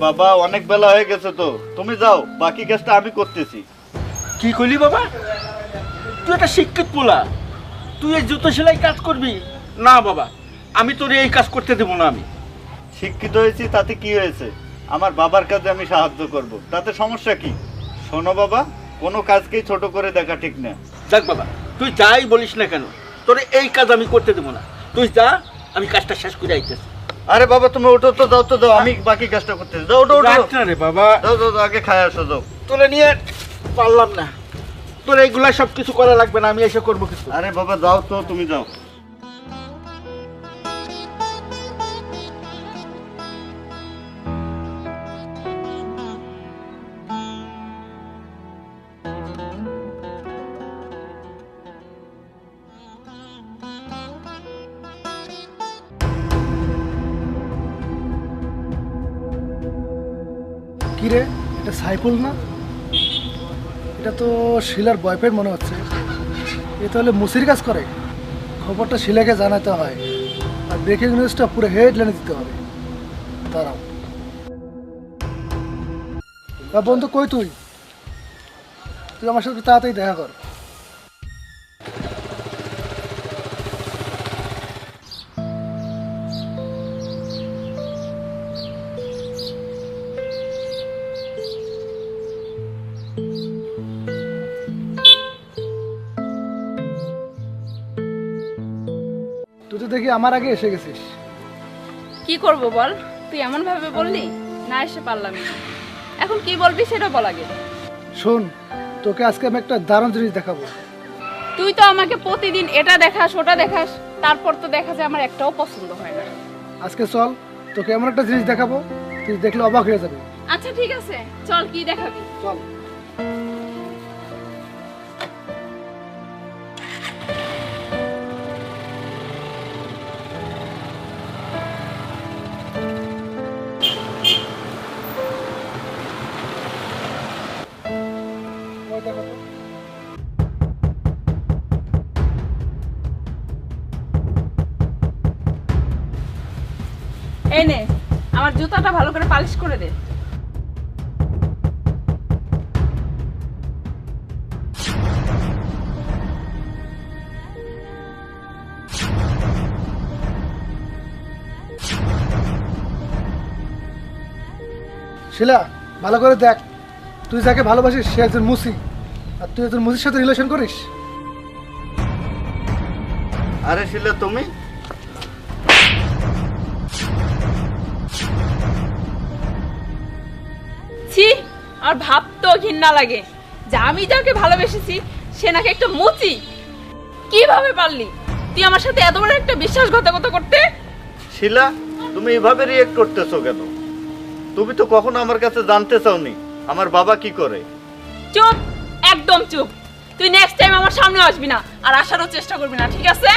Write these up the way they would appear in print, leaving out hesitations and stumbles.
বাবা অনেক বেলা হয়ে গেছে তো, তুমি যাও, বাকি কাজটা আমি করতেছি। কি করলি বাবা? তুই একটা শিক্ষিত পোলা, তুই এই জুতো সেলাই কাজ করবি না? বাবা আমি তোর এই কাজ করতে দেবো না। আমি শিক্ষিত হয়েছি তাতে কি হয়েছে? আমার বাবার কাজে আমি সাহায্য করব, তাতে সমস্যা কি? শোনো বাবা, কোনো কাজকেই ছোট করে দেখা ঠিক না। দেখ বাবা, তুই যাই বলিস না কেন, তোর এই কাজ আমি করতে দেবো না। তুই যা, আমি কাজটা শেষ করে আইতেছি। আরে বাবা তুমি ওঠো তো, দাও তো, দাও, আমি বাকি কাজটা করতেছি। দাও, ওঠো, ওঠো। রাখ না রে বাবা, দাও, দাও, দাও, আগে খায় আসো, দাও। তোরে নিয়ে পারলাম না। তোর এইগুলা সব কিছু করা লাগবে না, আমি এসে করবো কিছু। আরে বাবা যাও তো, তুমি যাও। কি রে, এটা সাইফুল না? এটা তো শিলার বয়ফ্রেন্ড মনে হচ্ছে। এ তাহলে মুসির কাজ করে। খবরটা শিলাকে জানাতে হয়, আর ব্রেকিং নিউজটা পুরো হেডলাইনে দিতে হবে। দাঁড়াও। বন্ধু কই তুই? তুই আমার সাথে তাড়াতাড়ি দেখা কর। তুই তো দেখি আমার আগে এসে গেছিস। কি করব বল, তুই এমন ভাবে বললি, না এসে পারলাম না। এখন কি বলবি সেটা বল আগে। শোন, তোকে আজকে আমি একটা দারুণ জিনিস দেখাবো। তুই তো আমাকে প্রতিদিন এটা দেখাস ওটা দেখাস, তারপর তো দেখা যায় আমার একটাও পছন্দ হয় না। আজকে চল, তোকে এমন একটা জিনিস দেখাবো, তুই দেখলে অবাক হয়ে যাবি। আচ্ছা ঠিক আছে, চল, কি দেখাবি? চল। ওই দেখো তো। এই নে, আমার জুতাটা ভালো করে পালিশ করে দে। শিলা, ভালো করে দেখ, তুই যাকে ভালোবাসিস সে একজন মুসি, আর তুই একজন মুসির সাথে রিলেশন করিস। আরে শিলা তুমি? ছি, আর ভাবতেও ঘৃণা লাগে যে আমি যাকে ভালোবেসেছি সে নাকি একটা মুচি। কিভাবে পারলি তুই আমার সাথে এত বড় একটা বিশ্বাসঘাতকতা করতে? শিলা তুমি এভাবে রিয়েক্ট করতেছো কেন? তুমি তো কখনো আমার কাছে জানতে চাওনি আমার বাবা কি করে। চুপ, একদম চুপ। তুই নেক্সট টাইম আমার সামনে আসবি না, আর আসারও চেষ্টা করবি না, ঠিক আছে?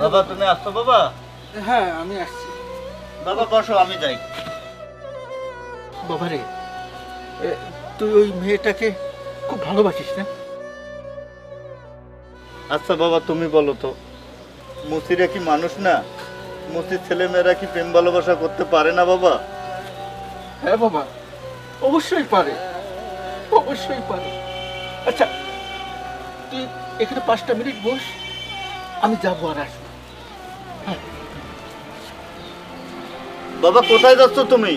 বাবা তুমি আসছো? বাবা, হ্যাঁ আমি আসছি। বাবা বসো, আমি যাই। বাবা রে, তুই ওই মেয়েটাকে খুব ভালোবাসিস না? আচ্ছা বাবা তুমি বলো তো, মুসিরা কি মানুষ না? মুসির ছেলে মেয়েরা কি প্রেম ভালোবাসা করতে পারে না বাবা? হ্যাঁ বাবা, অবশ্যই পারে, অবশ্যই পারে। আচ্ছা তুই এখানে 5টা মিনিট বস, আমি যাবো আর আসবো। বাবা কোথায় যাচ্ছ তুমি?